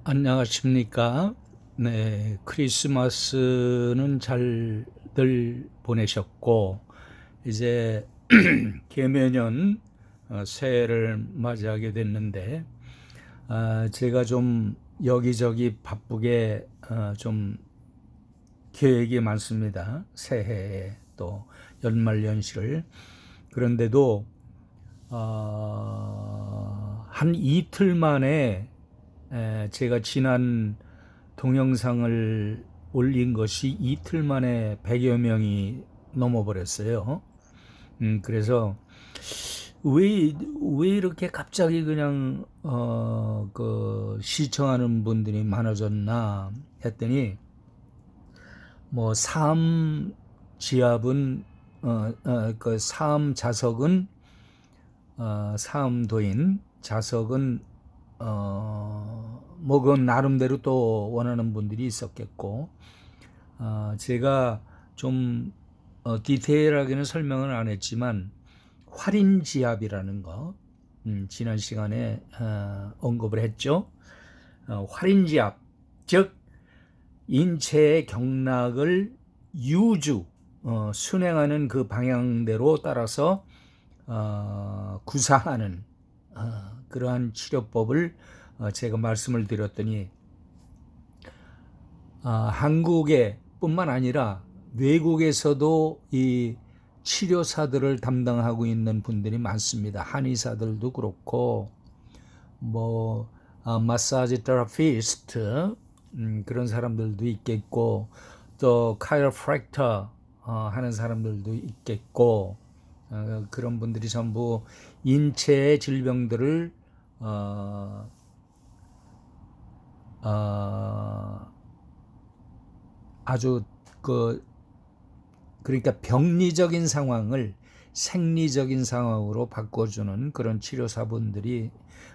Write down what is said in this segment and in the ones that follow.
안녕하십니까? 네, 크리스마스는 잘들 보내셨고, 이제 개묘년 새해를 맞이하게 됐는데, 제가 좀 여기저기 바쁘게 좀 계획이 많습니다. 새해에 또 연말연시를. 그런데도 한 이틀 만에 제가 지난 동영상을 올린 것이 이틀 만에 100여 명이 넘어버렸어요. 그래서 왜 이렇게 갑자기 그냥 시청하는 분들이 많아졌나 했더니 뭐 삶 지압은 그 삶 자석은 삶도인 자석은 뭐 그건 나름대로 또 원하는 분들이 있었겠고, 제가 좀 디테일하게는 설명을 안 했지만 활인지압이라는 거 지난 시간에 언급을 했죠. 활인지압, 즉 인체의 경락을 유주 순행하는 그 방향대로 따라서 구사하는 그러한 치료법을 제가 말씀을 드렸더니 한국에 뿐만 아니라 외국에서도 이 치료사들을 담당하고 있는 분들이 많습니다. 한의사들도 그렇고 뭐 마사지 테라피스트 그런 사람들도 있겠고, 또 카이로프랙터 하는 사람들도 있겠고, 그런 분들이 전부 인체의 질병들을 아주 그러니까 병리적인 상황을 생리적인 상황으로 바꿔주는 그런 치료사분들이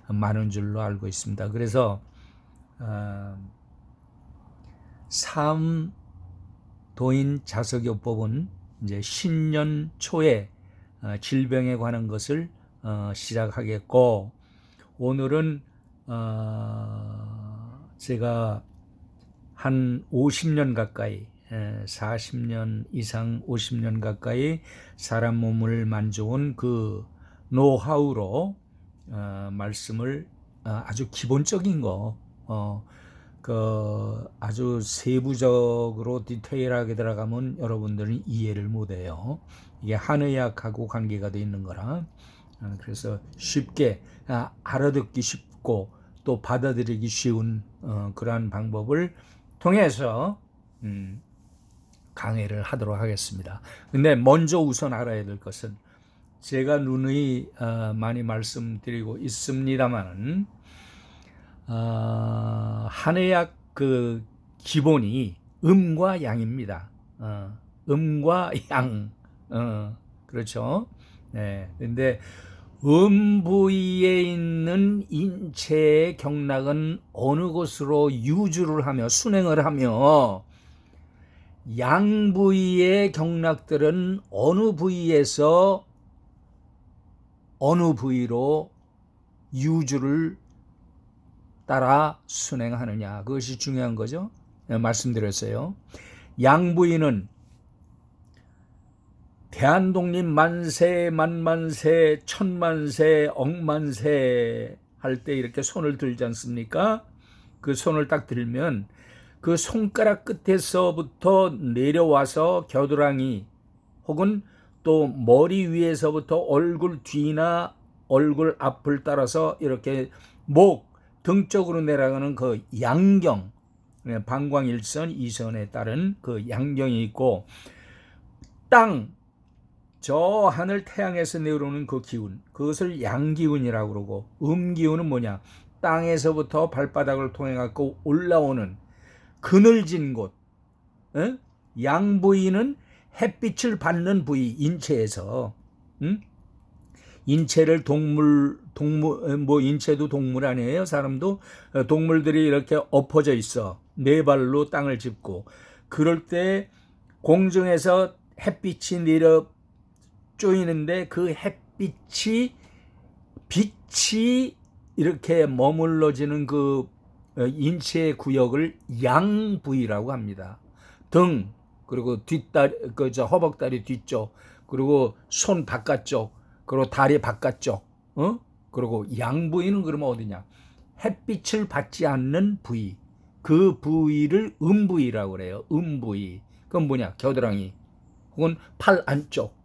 많은 줄로 알고 있습니다. 그래서 삶도인 자석요법은 이제 신년 초에 질병에 관한 것을 시작하겠고, 오늘은 제가 한 50년 가까이 40년 이상 50년 가까이 사람 몸을 만져온 그 노하우로 말씀을 아주 기본적인 거 아주 세부적으로 디테일하게 들어가면 여러분들은 이해를 못해요. 이게 한의학하고 관계가 돼 있는 거라. 그래서 쉽게 알아듣기 쉽고 또 받아들이기 쉬운 그러한 방법을 통해서 강의를 하도록 하겠습니다. 근데 먼저 우선 알아야 될 것은, 제가 누누이 많이 말씀드리고 있습니다만은 한의학 그 기본이 음과 양입니다. 음과 양, 그렇죠? 네. 근데 부위에 있는 인체의 경락은 어느 곳으로 유주를 하며 순행을 하며, 양 부위의 경락들은 어느 부위에서 어느 부위로 유주를 따라 순행하느냐, 그것이 중요한 거죠. 네, 말씀드렸어요. 양 부위는 대한독립 만세, 만만세, 천만세, 억만세 할 때 이렇게 손을 들지 않습니까? 그 손을 딱 들면 그 손가락 끝에서부터 내려와서 겨드랑이 혹은 또 머리 위에서부터 얼굴 뒤나 얼굴 앞을 따라서 이렇게 목, 등 쪽으로 내려가는 그 양경, 방광일선, 이선에 따른 그 양경이 있고, 땅, 저 하늘 태양에서 내려오는 그 기운, 그것을 양기운이라고 그러고, 음기운은 뭐냐, 땅에서부터 발바닥을 통해 갖고 올라오는 그늘진 곳, 양부위는 햇빛을 받는 부위, 인체에서, 인체를 동물 뭐 인체도 동물 아니에요? 사람도 동물들이 이렇게 엎어져 있어, 네 발로 땅을 짚고. 그럴 때 공중에서 햇빛이 내려 쪼이는데 그 햇빛이 빛이 이렇게 머물러지는 그 인체의 구역을 양 부위라고 합니다. 등, 그리고 뒷다리, 허벅다리 뒤쪽, 그리고 손 바깥쪽, 그리고 다리 바깥쪽, 그리고 양 부위는 그러면 어디냐? 햇빛을 받지 않는 부위. 그 부위를 음부위라고 그래요. 음부위. 그건 뭐냐? 겨드랑이, 혹은 팔 안쪽,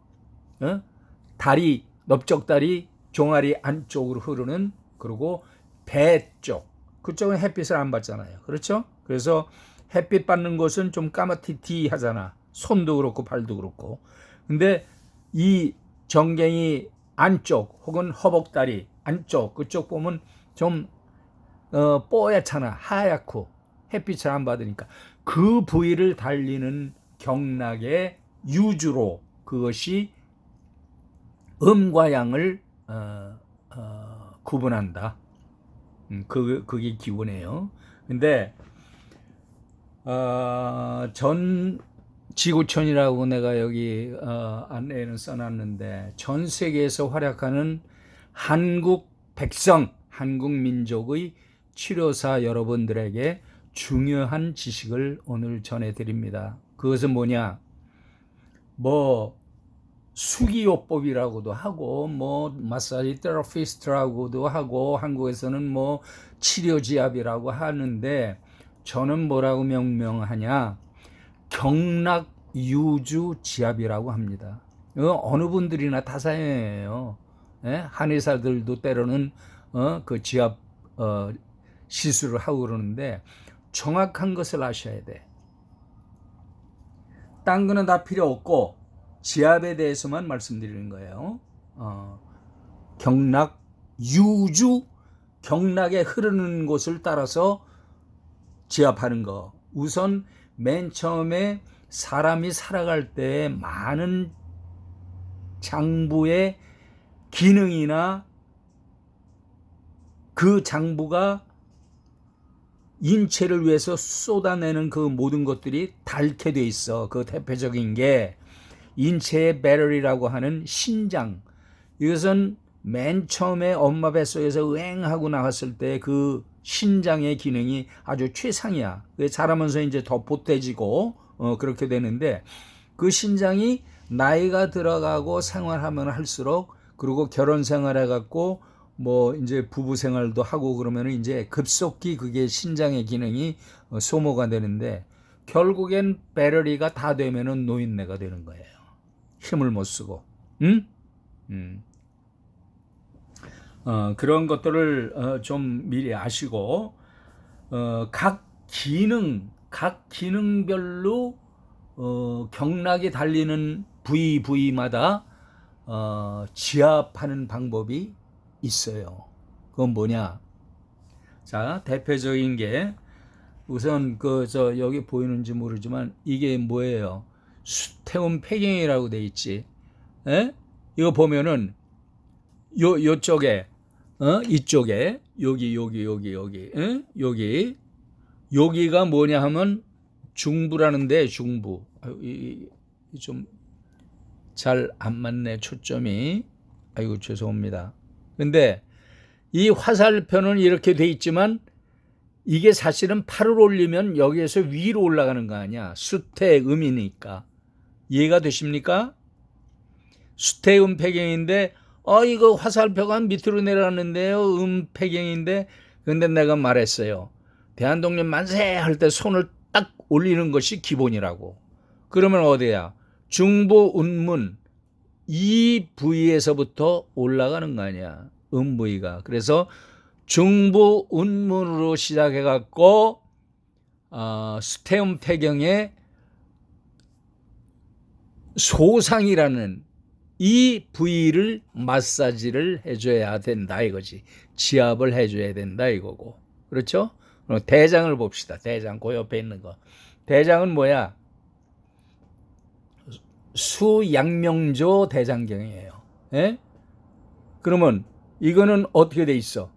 다리, 넓적다리, 종아리 안쪽으로 흐르는, 그리고 배 쪽. 그쪽은 햇빛을 안 받잖아요. 그렇죠? 그래서 햇빛 받는 곳은 좀 까마티티하잖아. 손도 그렇고 발도 그렇고. 근데 이 정갱이 안쪽 혹은 허벅다리 안쪽, 그쪽 보면 좀 뽀얗잖아. 하얗고 햇빛을 안 받으니까. 그 부위를 달리는 경락의 유주로, 그것이 음과 양을 구분한다. 그게 기본이에요. 근데 전 지구촌이라고 내가 여기 안내에는 써놨는데, 전 세계에서 활약하는 한국 백성, 한국 민족의 치료사 여러분들에게 중요한 지식을 오늘 전해드립니다. 그것은 뭐냐? 수기요법이라고도 하고, 마사지 테라피스트라고도 하고, 한국에서는 치료지압이라고 하는데, 저는 뭐라고 명명하냐? 경락유주지압이라고 합니다. 어느 분들이나 다 사용해요. 한의사들도 때로는 그 지압 시술을 하고 그러는데, 정확한 것을 아셔야 돼. 딴 거는 다 필요 없고 지압에 대해서만 말씀드리는 거예요. 경락유주, 경락에 흐르는 곳을 따라서 지압하는 거. 우선 맨 처음에 사람이 살아갈 때 많은 장부의 기능이나 그 장부가 인체를 위해서 쏟아내는 그 모든 것들이 닳게 돼 있어. 그 대표적인 게 인체의 배럴이라고 하는 신장. 이것은 맨 처음에 엄마 뱃속에서 왱하고 나왔을 때 그 신장의 기능이 아주 최상이야. 자라면서 이제 더 보태지고 그렇게 되는데, 그 신장이 나이가 들어가고 생활하면 할수록, 그리고 결혼 생활해 갖고 이제 부부 생활도 하고 그러면 이제 급속히 그게 신장의 기능이 소모가 되는데, 결국엔 배럴이가 다 되면은 노인네가 되는 거예요. 힘을 못 쓰고. 그런 것들을 좀 미리 아시고, 각 기능별로 경락이 달리는 부위마다 지압하는 방법이 있어요. 그건 뭐냐? 자, 대표적인 게, 우선 여기 보이는지 모르지만 이게 뭐예요? 수태움 폐경이라고 돼 있지. 이거 보면은 요쪽에, 이쪽에, 여기가 뭐냐 하면 중부라는데, 중부. 좀 잘 안 맞네, 초점이. 아이고, 죄송합니다. 근데 이 화살표는 이렇게 돼 있지만, 이게 사실은 팔을 올리면 여기에서 위로 올라가는 거 아니야. 수태음이니까. 이해가 되십니까? 수태음 폐경인데, 이거 화살표가 밑으로 내려갔는데요. 폐경인데. 근데 내가 말했어요. 대한독립 만세 할 때 손을 딱 올리는 것이 기본이라고. 그러면 어디야? 중부 운문, 이 부위에서부터 올라가는 거 아니야. 부위가. 그래서 중부 운문으로 시작해갖고 수태음 폐경의 소상이라는 이 부위를 마사지를 해줘야 된다 이거지. 지압을 해줘야 된다 이거고. 그렇죠? 대장을 봅시다. 대장, 그 옆에 있는 거. 대장은 뭐야? 수양명조 대장경이에요. 그러면 이거는 어떻게 돼 있어?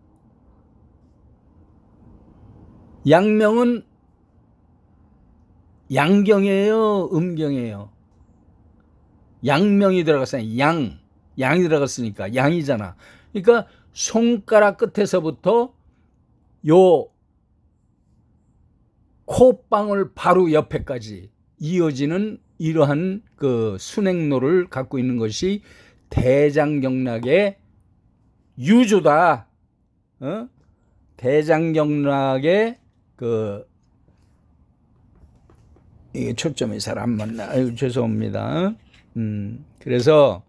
양명은 양경이에요, 음경이에요? 양명이 들어갔어요. 양이 들어갔으니까 양이잖아. 그러니까 손가락 끝에서부터 요 콧방울 바로 옆에까지 이어지는 이러한 그 순행로를 갖고 있는 것이 대장경락의 유주다. 대장경락의 그 이게 초점이 잘 안 맞나? 아유, 죄송합니다. 그래서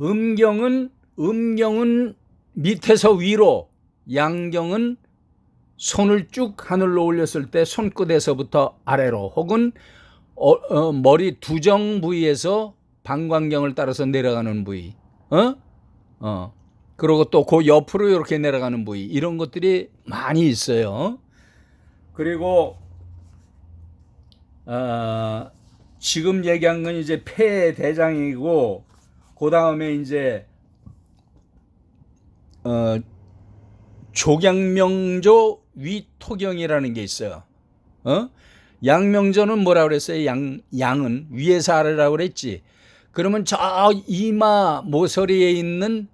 음경은 밑에서 위로, 양경은 손을 쭉 하늘로 올렸을 때 손끝에서부터 아래로, 혹은 머리 두정 부위에서 방광경을 따라서 내려가는 부위, 그리고 또 그 옆으로 이렇게 내려가는 부위, 이런 것들이 많이 있어요. 그리고 지금 얘기한 건 이제 폐대장이고, 그 다음에 이제 조경명조 위토경이라는 게 있어요. 양명조는 뭐라 그랬어요? 양은 위에서 아래라고 그랬지. 그러면 저 이마 모서리에 있는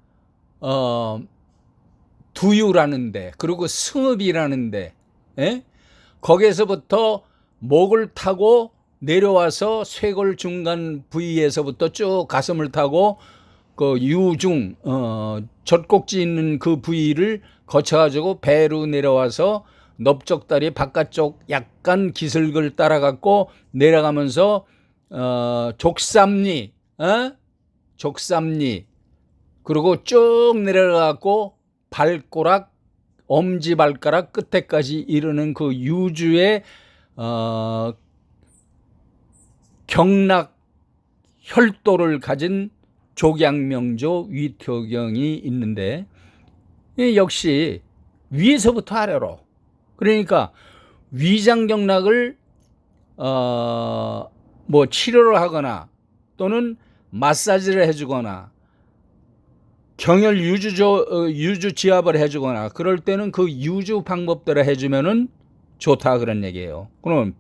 두유라는데, 그리고 승읍이라는데, 거기에서부터 목을 타고 내려와서 쇄골 중간 부위에서부터 쭉 가슴을 타고 그 유중 젖꼭지 있는 그 부위를 거쳐가지고 배로 내려와서 넓적다리 바깥쪽 약간 기슭을 따라갔고 내려가면서 족삼리, 족삼리, 그리고 쭉 내려가고 발꼬락, 엄지발가락 끝에까지 이르는 그 유주의 경락 혈도를 가진 조경명조 위토경이 있는데, 역시 위에서부터 아래로, 그러니까 위장경락을 뭐 치료를 하거나 또는 마사지를 해주거나 경혈 유주 지압을 해주거나 그럴 때는 그 유주 방법대로 해주면은 좋다, 그런 얘기예요. 그럼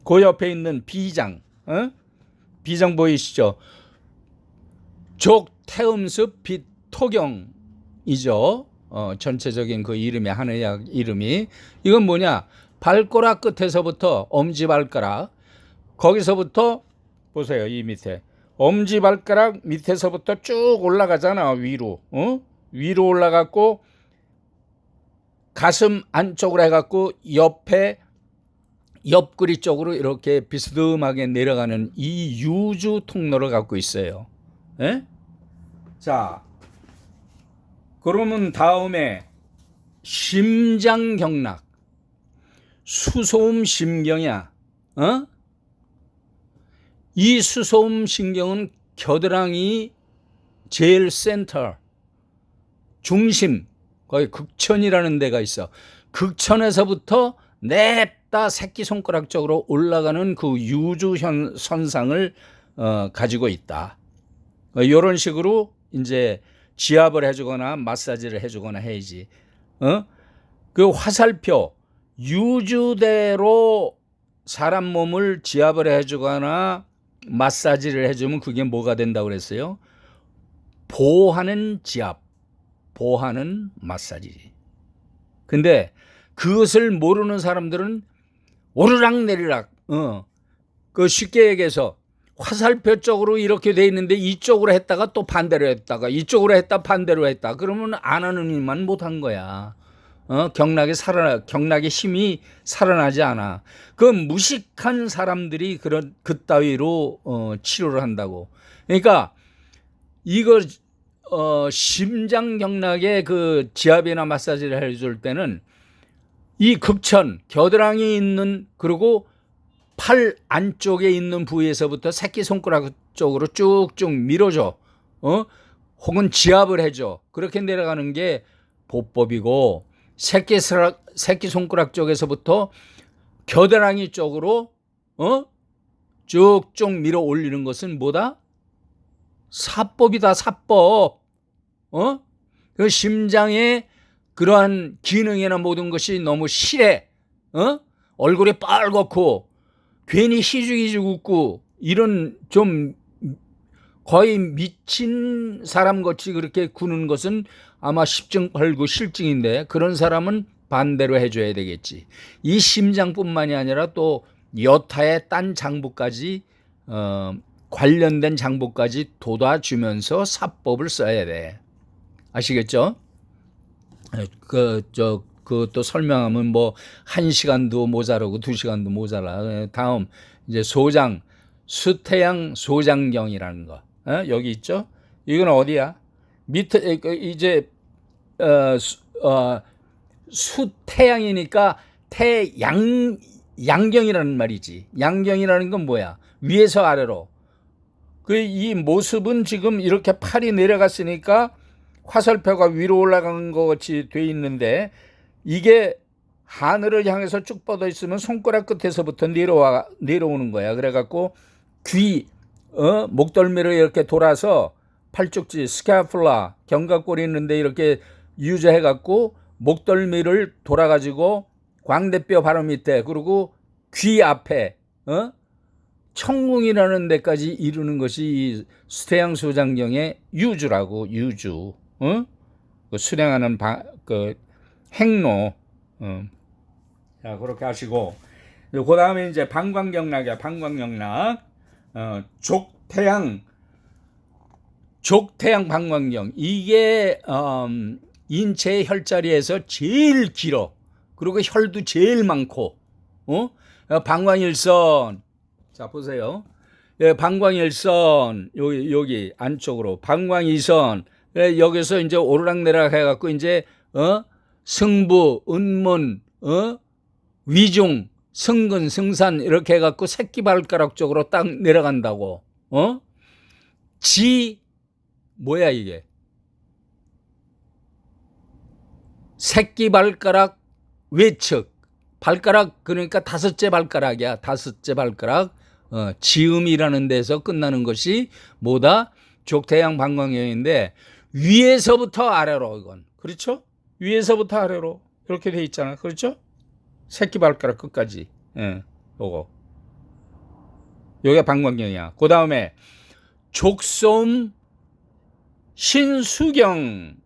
그 옆에 있는 비장, 비장 보이시죠? 족태음습 비토경이죠. 전체적인 그 이름이, 한의학 이름이. 이건 뭐냐? 발가락 끝에서부터 엄지발가락, 거기서부터 보세요. 이 밑에 엄지발가락 밑에서부터 쭉 올라가잖아, 위로. 위로 올라갔고 가슴 안쪽으로 해갖고 옆구리 쪽으로 이렇게 비스듬하게 내려가는 이 유주 통로를 갖고 있어요. 자, 그러면 다음에 심장경락, 수소음 심경이야. 이 수소음 신경은 겨드랑이 제일 센터, 중심, 거기 극천이라는 데가 있어. 극천에서부터 냅다 새끼손가락 쪽으로 올라가는 그 유주 선상을 가지고 있다. 이런 식으로 이제 지압을 해주거나 마사지를 해주거나 해야지. 그 화살표, 유주대로 사람 몸을 지압을 해주거나 마사지를 해주면 그게 뭐가 된다고 그랬어요? 보하는 지압, 보하는 마사지. 근데 그것을 모르는 사람들은 오르락 내리락, 그 쉽게 얘기해서 화살표 쪽으로 이렇게 돼 있는데 이쪽으로 했다가 또 반대로 했다가 이쪽으로 했다 반대로 했다. 그러면 안 하는 일만 못한 거야. 경락의 힘이 살아나지 않아. 그 무식한 사람들이 그따위로 치료를 한다고. 그러니까 이거 심장 경락의 그 지압이나 마사지를 해줄 때는 이 극천, 겨드랑이 있는, 그리고 팔 안쪽에 있는 부위에서부터 새끼손가락 쪽으로 쭉쭉 밀어줘. 혹은 지압을 해줘. 그렇게 내려가는 게 보법이고, 새끼손가락 쪽에서부터 겨드랑이 쪽으로 쭉쭉 밀어 올리는 것은 뭐다? 사법이다, 사법. 그 심장의 그러한 기능이나 모든 것이 너무 실해. 얼굴이 빨갛고 괜히 희죽희죽 웃고 이런 좀 거의 미친 사람 같이 그렇게 구는 것은 아마 10증 8구 실증인데, 그런 사람은 반대로 해줘야 되겠지. 이 심장뿐만이 아니라 또 여타의 딴 장부까지 관련된 장부까지 돋아주면서 사법을 써야 돼. 아시겠죠? 그또 설명하면 뭐 1시간도 모자라고 2시간도 모자라. 다음 이제 소장 수태양 소장경이라는 거. 여기 있죠? 이건 어디야? 밑에 이제 수태양이니까 양경이라는 말이지. 양경이라는 건 뭐야? 위에서 아래로. 이 모습은 지금 이렇게 팔이 내려갔으니까 화살표가 위로 올라가는 것 같이 돼 있는데 이게 하늘을 향해서 쭉 뻗어 있으면 손가락 끝에서부터 내려오는 거야. 그래갖고 목덜미를 이렇게 돌아서 팔쪽지 스카플라 견갑골이 있는데 이렇게 유지해갖고 목덜미를 돌아가지고 광대뼈 바로 밑에 그리고 귀 앞에 청궁이라는 데까지 이루는 것이 이 수태양 소장경의 유주라고. 유주. 그 수행하는 그 행로. 자, 그렇게 하시고 그 다음에 이제 방광경락이야. 방광경락. 족태양 방광경. 이게 인체의 혈자리에서 제일 길어. 그리고 혈도 제일 많고. 방광일선. 자, 보세요. 예, 방광일선 여기 안쪽으로 방광이선. 예, 여기서 이제 오르락내락 해갖고 이제 승부, 은문, 위중, 승근, 승산 이렇게 해갖고 새끼발가락 쪽으로 딱 내려간다고. 뭐야 이게? 새끼발가락 외측. 발가락 그러니까 5째 발가락이야. 5째 발가락. 지음이라는 데서 끝나는 것이 뭐다? 족태양 방광경인데 위에서부터 아래로 이건. 그렇죠? 위에서부터 아래로 이렇게 돼 있잖아. 그렇죠? 새끼발가락 끝까지. 예, 요거. 요게 방광경이야. 그 다음에 족솜 신수경.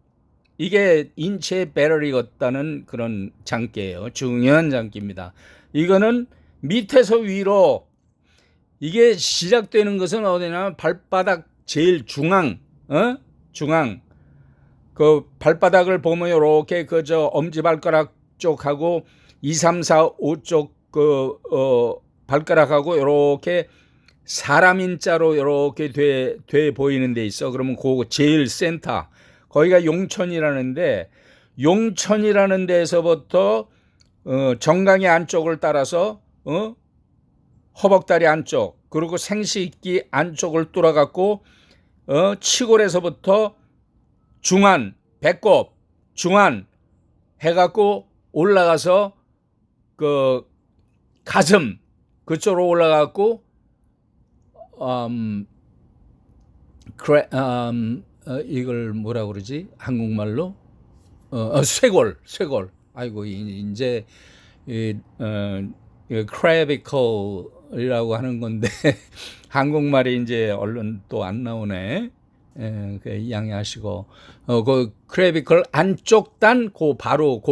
이게 인체의 배럴이 걷다는 그런 장기예요. 중요한 장기입니다. 이거는 밑에서 위로 이게 시작되는 것은 어디냐면 발바닥 제일 중앙, 중앙. 그 발바닥을 보면 이렇게 엄지발가락 쪽하고 2, 3, 4, 5쪽 발가락하고 이렇게 사람인자로 이렇게 돼 보이는 데 있어. 그러면 그 제일 센터. 거기가 용천이라는데 용천이라는 데에서부터 정강이 안쪽을 따라서 허벅다리 안쪽 그리고 생식기 안쪽을 뚫어갖고 치골에서부터 중안, 배꼽, 중안 해갖고 올라가서 그 가슴 그쪽으로 올라가갖고 이걸 뭐라 그러지? 한국말로 쇄골. 아이고 이제 크래비컬이라고 하는 건데 한국말이 이제 얼른 또 안 나오네. 양해하시고 그 크래비컬 안쪽 단 바로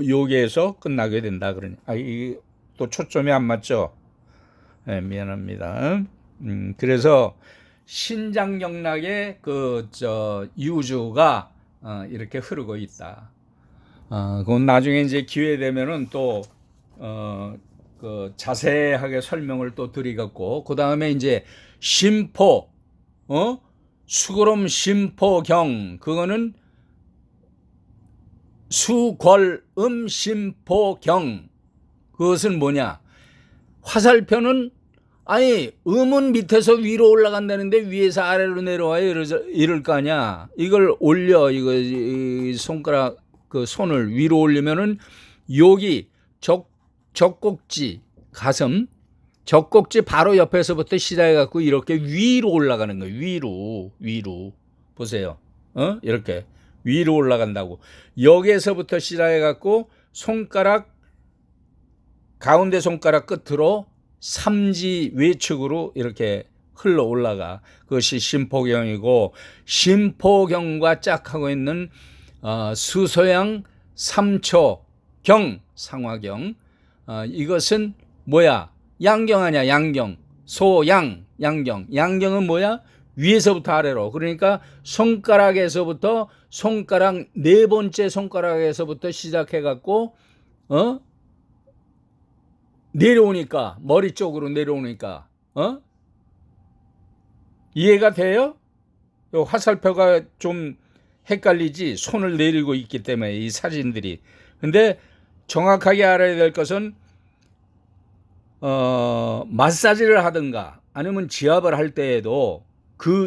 여기에서 끝나게 된다 그러니. 이게 또 초점이 안 맞죠? 미안합니다. 그래서 신장경락의 유주가 이렇게 흐르고 있다. 그건 나중에 이제 기회 되면은 또 자세하게 설명을 또 드리겠고, 그 다음에 이제 심포, 수고름 심포경, 그거는 수궐음 심포경. 그것은 뭐냐? 화살표는 음은 밑에서 위로 올라간다는데 위에서 아래로 내려와요. 이럴 거 아니야. 이걸 올려, 이 손가락, 손을 위로 올리면은 여기 젖꼭지, 가슴, 젖꼭지 바로 옆에서부터 시작해갖고 이렇게 위로 올라가는 거예요. 위로. 보세요. 이렇게. 위로 올라간다고. 여기에서부터 시작해갖고 가운데 손가락 끝으로 삼지 외측으로 이렇게 흘러 올라가. 그것이 심포경이고, 심포경과 짝하고 있는 수소양 3초 경, 상화경. 이것은 뭐야? 양경 아니야, 양경. 소양, 양경. 양경은 뭐야? 위에서부터 아래로. 그러니까 손가락에서부터 손가락 네 번째 손가락에서부터 시작해갖고 내려오니까 머리 쪽으로 내려오니까 이해가 돼요? 요 화살표가 좀 헷갈리지. 손을 내리고 있기 때문에 이 사진들이. 근데 정확하게 알아야 될 것은 마사지를 하든가 아니면 지압을 할 때에도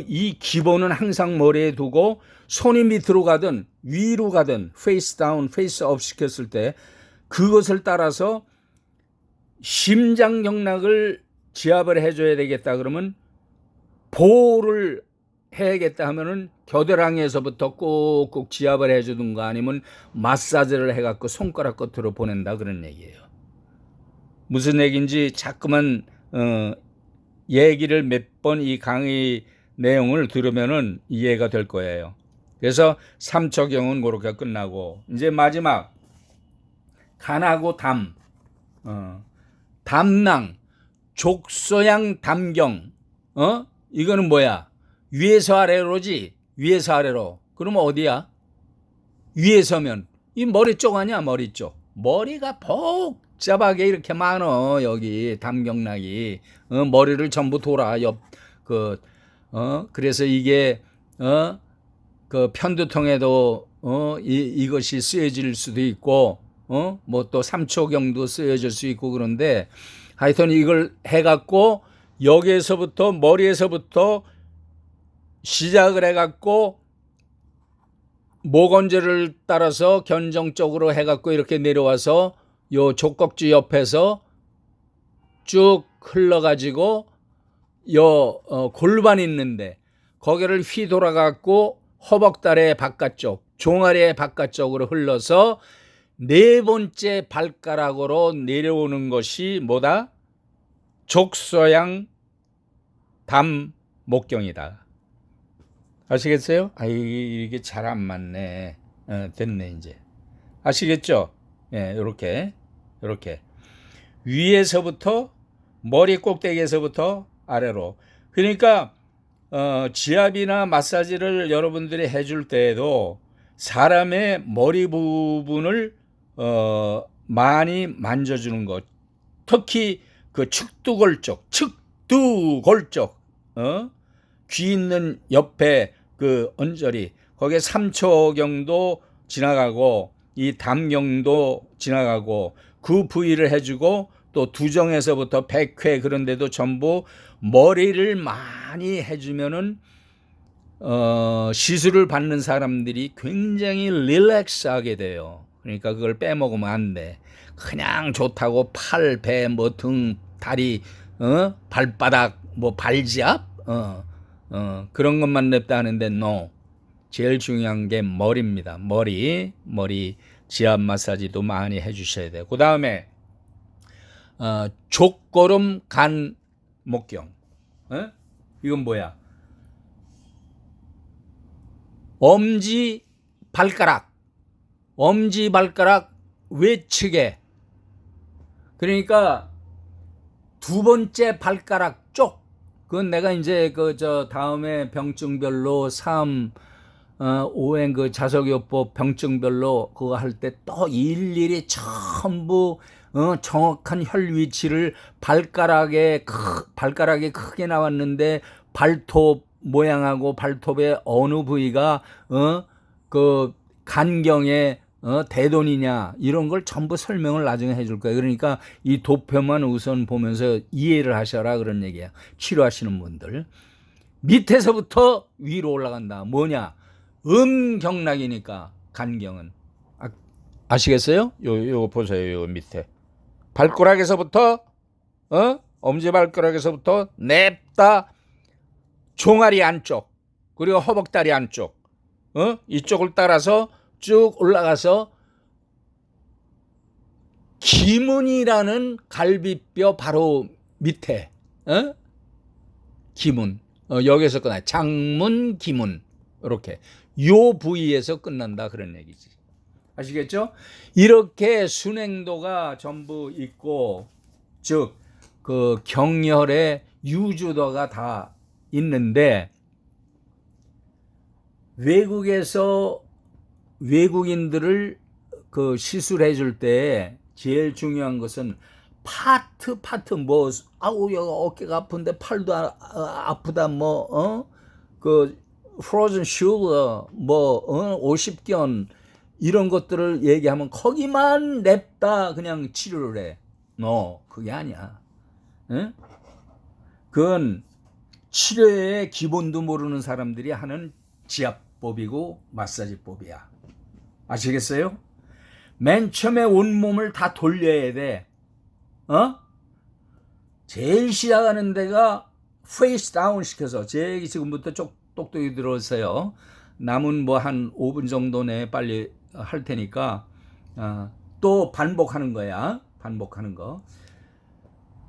이 기본은 항상 머리에 두고 손이 밑으로 가든 위로 가든 페이스 다운, 페이스 업 시켰을 때 그것을 따라서 심장 경락을 지압을 해줘야 되겠다 그러면 보호를 해야겠다 하면은 겨드랑이에서부터 꾹꾹 지압을 해주든가 아니면 마사지를 해갖고 손가락 끝으로 보낸다 그런 얘기예요. 무슨 얘기인지 자꾸만 얘기를 몇 번 이 강의 내용을 들으면은 이해가 될 거예요. 그래서 3초경은 그렇게 끝나고 이제 마지막 간하고 담, 담낭, 족소양 담경. 이거는 뭐야? 위에서 아래로지. 위에서 아래로. 그러면 어디야? 위에서면 이 머리 쪽 아니야? 머리 쪽. 머리가 복잡하게 이렇게 많어. 여기 담경락이 머리를 전부 돌아. 그래서 이게 그 편두통에도 이것이 쓰여질 수도 있고 뭐 또 삼초경도 쓰여질 수 있고 그런데 하여튼 이걸 해갖고 여기에서부터 머리에서부터 시작을 해갖고 목원절을 따라서 견정 쪽으로 해갖고 이렇게 내려와서 요 족kok지 옆에서 쭉 흘러가지고 골반 있는데 거기를 휘돌아갖고 허벅다리의 바깥쪽, 종아리의 바깥쪽으로 흘러서 네 번째 발가락으로 내려오는 것이 뭐다? 족소양 담 목경이다. 아시겠어요? 이게 잘 안 맞네. 됐네 이제. 아시겠죠? 예, 요렇게 위에서부터 머리 꼭대기에서부터 아래로. 그러니까 지압이나 마사지를 여러분들이 해줄 때에도 사람의 머리 부분을 많이 만져주는 것. 특히 그 측두골 쪽, 귀 있는 옆에 그 언저리, 거기에 삼초경도 지나가고 이 담경도 지나가고 그 부위를 해주고 또 두정에서부터 백회 그런 데도 전부 머리를 많이 해주면은 시술을 받는 사람들이 굉장히 릴렉스하게 돼요. 그러니까 그걸 빼먹으면 안 돼. 그냥 좋다고 팔, 배, 뭐 등, 다리, 발바닥, 뭐 발지압, 그런 것만 냅다 하는데 no. 제일 중요한 게 머리입니다. 머리 지압 마사지도 많이 해주셔야 돼요. 그 다음에 족고름 간 목경. 이건 뭐야? 엄지 발가락 외측에, 그러니까 두 번째 발가락 쪽. 그건 내가 이제 다음에 병증별로 5행 그 자석요법 병증별로 그거 할 때 또 일일이 전부 정확한 혈 위치를 발가락이 크게 나왔는데 발톱 모양하고 발톱의 어느 부위가 그 간경의 대돈이냐 이런 걸 전부 설명을 나중에 해줄 거예요. 그러니까 이 도표만 우선 보면서 이해를 하셔라 그런 얘기야. 치료하시는 분들 밑에서부터 위로 올라간다. 뭐냐? 음경락이니까 간경은 아시겠어요? 요 보세요. 요 밑에 발가락에서부터 엄지발가락에서부터 냅다 종아리 안쪽 그리고 허벅다리 안쪽 이쪽을 따라서 쭉 올라가서 기문이라는 갈비뼈 바로 밑에 기문 여기서 끝나. 장문 기문 이렇게 요 부위에서 끝난다 그런 얘기지. 아시겠죠? 이렇게 순행도가 전부 있고, 즉 그 경혈의 유주도가 다 있는데, 외국에서 외국인들을 그 시술해 줄 때 제일 중요한 것은 파트 뭐 아우 여기 어깨가 아픈데 팔도 아프다 그 프로즌 슈거 50견 이런 것들을 얘기하면 거기만 냅다 그냥 치료를 해. 그게 아니야. 응? 그건 치료의 기본도 모르는 사람들이 하는 지압법이고 마사지법이야. 아시겠어요? 맨 처음에 온몸을 다 돌려야 돼. 제일 시작하는 데가 페이스 다운 시켜서, 제 지금부터 똑똑히 들어오세요. 남은 한 5분 정도 내에 빨리 할 테니까 또 반복하는 거야. 반복하는 거.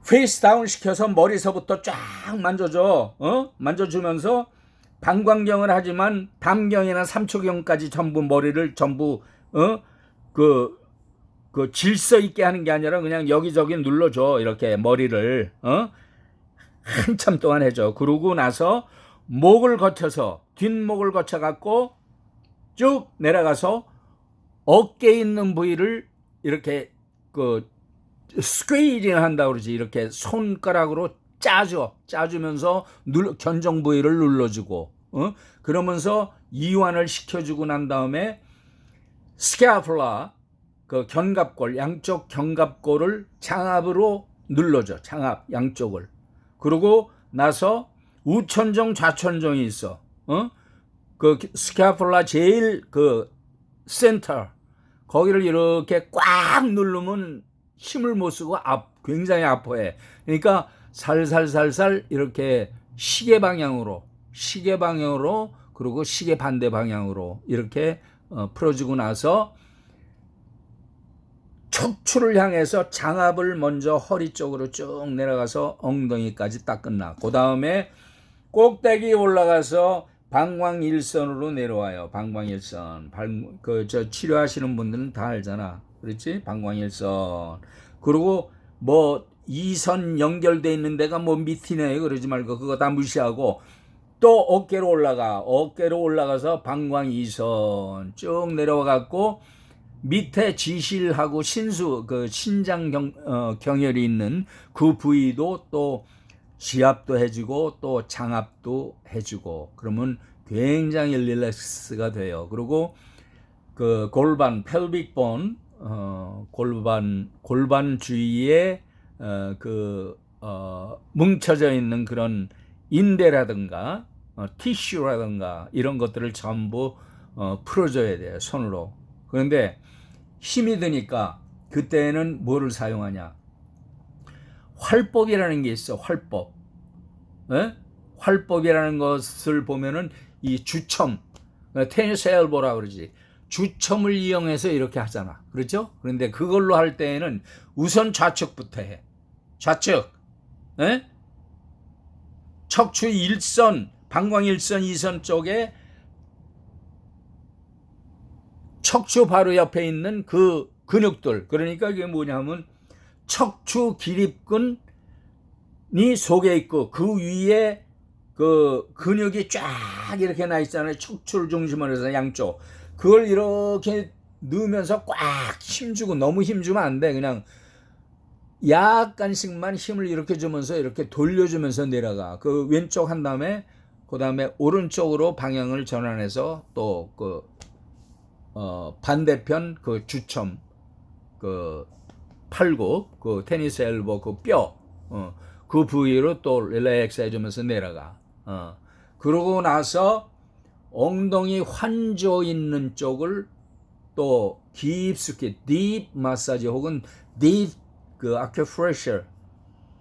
페이스 다운 시켜서 머리서부터 쫙 만져줘. 만져주면서 방광경을 하지만 담경이나 삼초경까지 전부 머리를 전부 그 질서 있게 하는 게 아니라 그냥 여기저기 눌러줘. 이렇게 머리를 한참 동안 해줘. 그러고 나서 목을 거쳐서 뒷목을 거쳐 갖고 쭉 내려가서 어깨에 있는 부위를 이렇게 스퀴징 한다고 그러지. 이렇게 손가락으로 짜주면서 견정 부위를 눌러주고 그러면서 이완을 시켜주고 난 다음에 스캐플라 그 견갑골, 양쪽 견갑골을 장압으로 눌러줘. 장압 양쪽을. 그러고 나서 우천정 좌천정이 있어. 그 스캐플라 제일 그 센터 거기를 이렇게 꽉 누르면 힘을 못 쓰고 굉장히 아파해. 그러니까 살살살살 이렇게 시계 방향으로 그리고 시계 반대 방향으로 이렇게 풀어주고 나서 척추를 향해서 장압을 먼저 허리 쪽으로 쭉 내려가서 엉덩이까지 딱 끝나. 그 다음에 꼭대기 올라가서 방광일선으로 내려와요. 방광일선. 치료하시는 분들은 다 알잖아. 그렇지? 방광일선. 그리고 이선 연결돼 있는 데가 밑이네. 그러지 말고 그거 다 무시하고 또 어깨로 올라가서 방광이선 쭉 내려와 갖고 밑에 지실하고 신수 신장 경혈이 있는 그 부위도 또 지압도 해주고 또 장압도 해주고 그러면 굉장히 릴렉스가 돼요. 그리고 그 골반 펠빅 본 골반 주위에 뭉쳐져 있는 그런 인대라든가 티슈라든가 이런 것들을 전부 풀어줘야 돼요. 손으로. 그런데 힘이 드니까 그때는 뭐를 사용하냐? 활법이라는 게 있어. 활법. 활법이라는 것을 보면은 이 주첨, 테니스 엘보라 그러지. 주첨을 이용해서 이렇게 하잖아. 그렇죠? 그런데 그걸로 할 때에는 우선 좌측부터 해. 좌측. 척추 1선, 방광 1선, 2선 쪽에 척추 바로 옆에 있는 그 근육들. 그러니까 이게 뭐냐면 척추 기립근이 속에 있고 그 위에 그 근육이 쫙 이렇게 나 있잖아요. 척추를 중심으로 해서 양쪽. 그걸 이렇게 넣으면서 꽉 힘주고, 너무 힘주면 안 돼. 그냥 약간씩만 힘을 이렇게 주면서 이렇게 돌려주면서 내려가. 그 왼쪽 한 다음에 그 다음에 오른쪽으로 방향을 전환해서 또 반대편 그 주첨, 그 팔굽, 그 테니스 엘보 그 뼈, 그 부위로 또 릴렉스 해주면서 내려가. 그러고 나서 엉덩이 환조 있는 쪽을 또 깊숙이 딥 마사지 혹은 딥 그 아큐프레셔를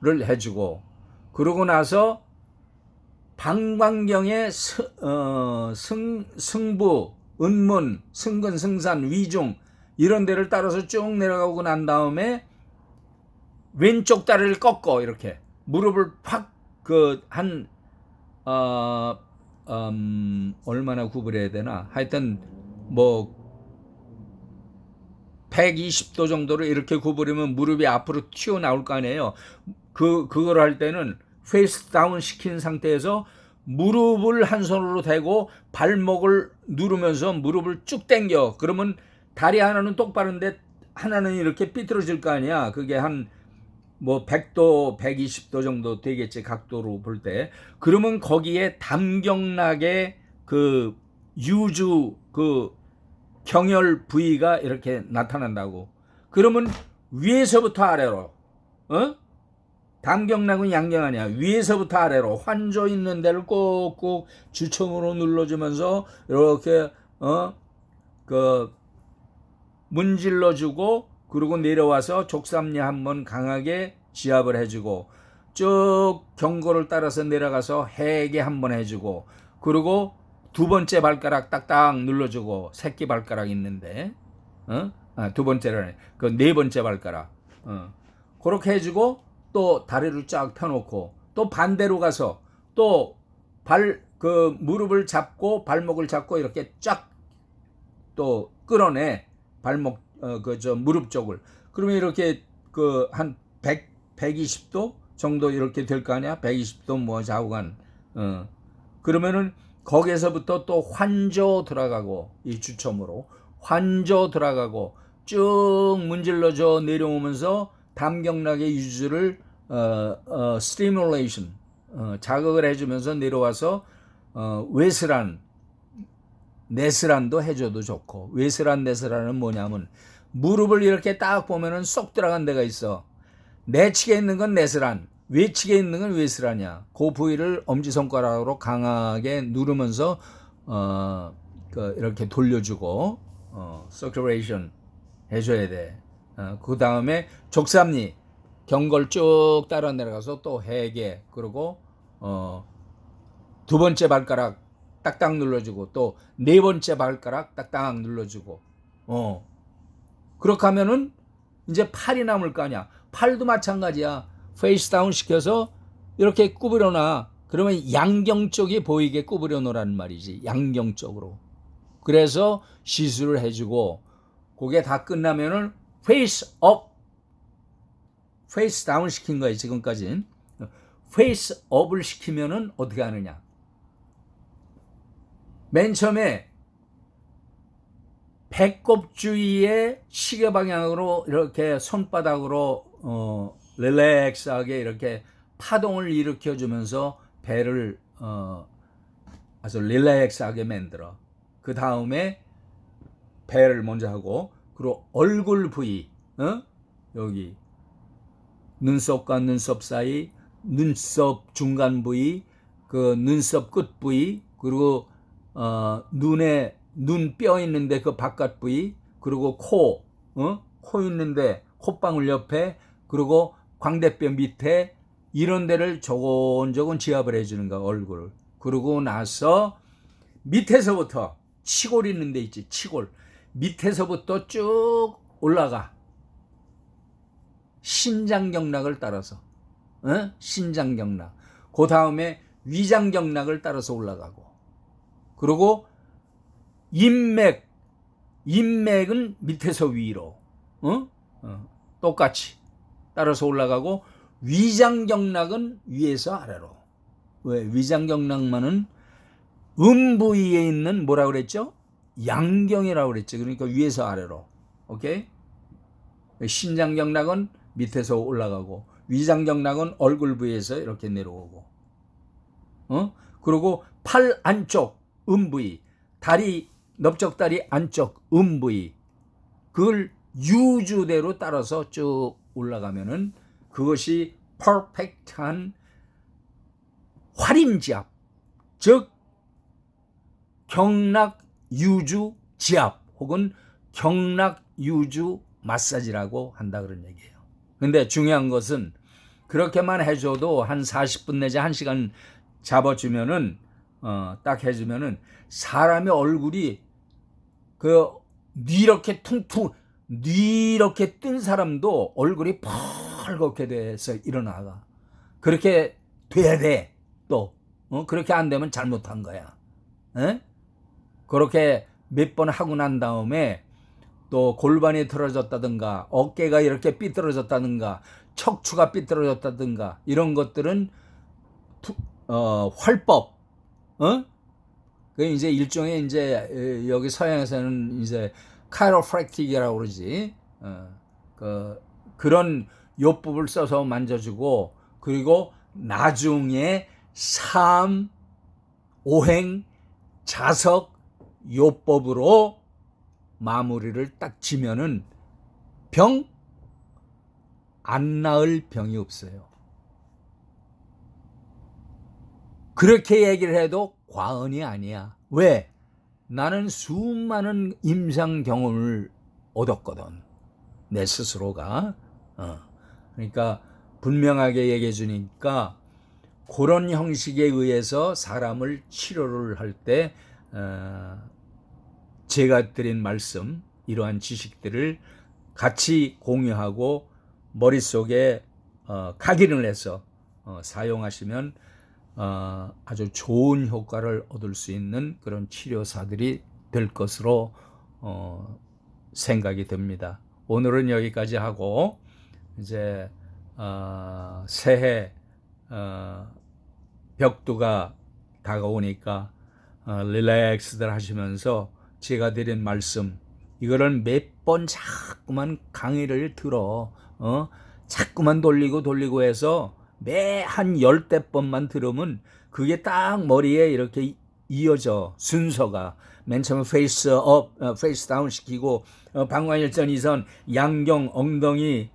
해주고, 그러고 나서 방광경의 승부, 은문, 승근, 승산, 위중 이런 데를 따라서 쭉 내려가고 난 다음에 왼쪽 다리를 꺾어 이렇게 무릎을 팍 얼마나 구부려야 되나? 하여튼 120도 정도로 이렇게 구부리면 무릎이 앞으로 튀어나올 거 아니에요. 그걸 할 때는 페이스 다운 시킨 상태에서 무릎을 한 손으로 대고 발목을 누르면서 무릎을 쭉 당겨. 그러면 다리 하나는 똑바른데 하나는 이렇게 삐뚤어질 거 아니야. 그게 한 뭐 100도, 120도 정도 되겠지, 각도로 볼 때. 그러면 거기에 담경락의 그 유주 그 경혈 부위가 이렇게 나타난다고. 그러면 위에서부터 아래로, 담경락은 양경 아니야. 위에서부터 아래로 환조 있는 데를 꼭꼭 주청으로 눌러주면서 이렇게 그 문질러주고, 그리고 내려와서 족삼리 한번 강하게 지압을 해주고, 쭉 경고를 따라서 내려가서 해계 한번 해주고, 그리고 두 번째 발가락 딱딱 눌러주고, 새끼 발가락 있는데, 두 번째라네. 그 네 번째 발가락. 그렇게 해주고, 또 다리를 쫙 펴놓고, 또 반대로 가서, 또 무릎을 잡고, 발목을 잡고, 이렇게 쫙 또 끌어내. 발목, 무릎 쪽을. 그러면 이렇게 한 120도 정도 이렇게 될 거 아니야? 120도 뭐 좌우간. 그러면은 거기에서부터 또 환조 들어가고, 이 주첨으로 환조 들어가고 쭉 문질러져 내려오면서 담경락의 유주를 스티뮬레이션, 자극을 해주면서 내려와서 외스란, 네스란도 해줘도 좋고. 외스란, 네스란은 뭐냐면 무릎을 이렇게 딱 보면은 쏙 들어간 데가 있어. 내측에 있는 건 네스란, 외측에 있는 건 외스란이야. 그 부위를 엄지손가락으로 강하게 누르면서 이렇게 돌려주고 서큘레이션 해줘야 돼. 그 다음에 족삼리 경걸 쭉 따라 내려가서 또 해계, 그리고 두 번째 발가락 딱딱 눌러주고, 또 네 번째 발가락 딱딱 눌러주고. 그렇게 하면은 이제 팔이 남을 거 아니야. 팔도 마찬가지야. 페이스 다운 시켜서 이렇게 구부려놔. 그러면 양경 쪽이 보이게 구부려 놓으라는 말이지. 양경 쪽으로. 그래서 시술을 해주고, 그게 다 끝나면은 페이스 업, 페이스 다운 시킨 거예요, 지금까지는. 페이스 업을 시키면은 어떻게 하느냐. 맨 처음에 배꼽 주위에 시계 방향으로 이렇게 손바닥으로 릴렉스하게 이렇게 파동을 일으켜 주면서 배를 아주 릴렉스하게 만들어. 그 다음에 배를 먼저 하고, 그리고 얼굴 부위, 여기 눈썹과 눈썹 사이, 눈썹 중간 부위, 그 눈썹 끝 부위, 그리고 눈뼈 있는데 그 바깥 부위, 그리고 코, 코 있는데 콧방울 옆에, 그리고 광대뼈 밑에, 이런 데를 조곤조곤 지압을 해주는 거야, 얼굴을. 그러고 나서 밑에서부터 치골 있는 데 있지, 치골. 밑에서부터 쭉 올라가. 신장경락을 따라서. 신장경락. 그 다음에 위장경락을 따라서 올라가고. 그리고 인맥은 밑에서 위로, 똑같이 따라서 올라가고, 위장경락은 위에서 아래로. 왜? 위장경락만은 부위에 있는 뭐라 그랬죠? 양경이라고 그랬죠. 그러니까 위에서 아래로. 오케이? 신장경락은 밑에서 올라가고, 위장경락은 얼굴 부위에서 이렇게 내려오고. 그리고 팔 안쪽 부위, 다리, 넓적다리 안쪽 부위, 그걸 유주대로 따라서 쭉 올라가면은 그것이 퍼펙트한 활인지압, 즉 경락 유주 지압 혹은 경락 유주 마사지라고 한다, 그런 얘기예요. 근데 중요한 것은 그렇게만 해줘도 한 40분 내지 1시간 잡아주면은 딱 해주면은 사람의 얼굴이 이렇게 이렇게 뜬 사람도 얼굴이 펄겋게 돼서 일어나가. 그렇게 돼야 돼. 또 그렇게 안 되면 잘못한 거야. 그렇게 몇 번 하고 난 다음에 또 골반이 틀어졌다든가 어깨가 이렇게 삐뚤어졌다든가 척추가 삐뚤어졌다든가 이런 것들은 활법, 그 이제 일종의 이제 여기 서양에서는 이제 카이로프랙틱이라고 그러지. 그런 요법을 써서 만져주고, 그리고 나중에 삼, 오행, 자석 요법으로 마무리를 딱 지면은 안 나을 병이 없어요. 그렇게 얘기를 해도 과언이 아니야. 왜? 나는 수많은 임상 경험을 얻었거든. 내 스스로가. 그러니까 분명하게 얘기해 주니까 그런 형식에 의해서 사람을 치료를 할 때 제가 드린 말씀, 이러한 지식들을 같이 공유하고 머릿속에 각인을 해서 사용하시면 아주 좋은 효과를 얻을 수 있는 그런 치료사들이 될 것으로 생각이 듭니다. 오늘은 여기까지 하고 이제 새해 벽두가 다가오니까 릴렉스들 하시면서 제가 드린 말씀 이거를 몇 번 자꾸만 강의를 들어 자꾸만 돌리고 해서 매 한 10대 번만 들으면 그게 딱 머리에 이렇게 이어져. 순서가 맨 처음에 페이스 업, 페이스 다운 시키고 방광일전 이선, 양경, 엉덩이,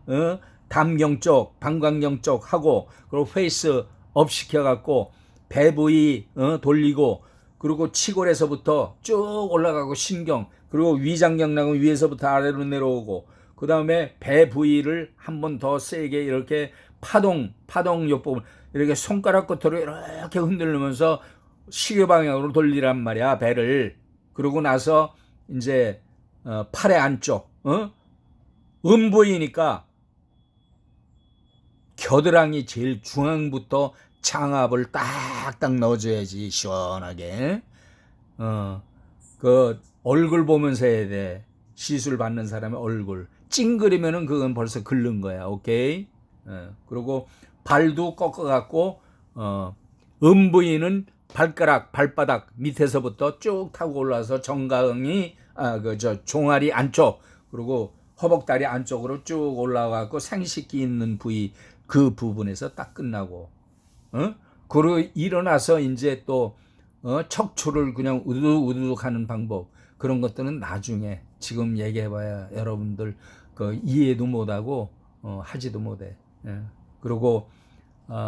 담경 쪽, 방광경 쪽 하고, 그리고 페이스 업 시켜갖고 배 부위 돌리고, 그리고 치골에서부터 쭉 올라가고 신경, 그리고 위장경 나가면 위에서부터 아래로 내려오고, 그 다음에 배 부위를 한 번 더 세게 이렇게 파동 요법을 이렇게 손가락 끝으로 이렇게 흔들면서 시계 방향으로 돌리란 말이야, 배를. 그러고 나서 이제 팔의 안쪽, 음부이니까 겨드랑이 제일 중앙부터 장압을 딱딱 넣어줘야지, 시원하게. 그 얼굴 보면서 해야 돼. 시술 받는 사람의 얼굴. 찡그리면은 그건 벌써 긁는 거야. 오케이? 그리고 발도 꺾어갖고, 음부인은 발바닥 밑에서부터 쭉 타고 올라서 정강이, 종아리 안쪽, 그리고 허벅다리 안쪽으로 쭉 올라가고 생식기 있는 부위, 그 부분에서 딱 끝나고, 그리고 일어나서 이제 또, 척추를 그냥 우두둑 하는 방법, 그런 것들은 나중에 지금 얘기해봐야 여러분들 이해도 못하고, 하지도 못해. 그리고,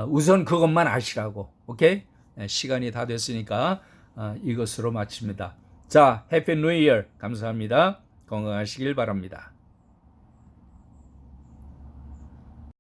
우선 그것만 아시라고. 오케이? 시간이 다 됐으니까, 이것으로 마칩니다. 자, 해피 뉴 이어. 감사합니다. 건강하시길 바랍니다.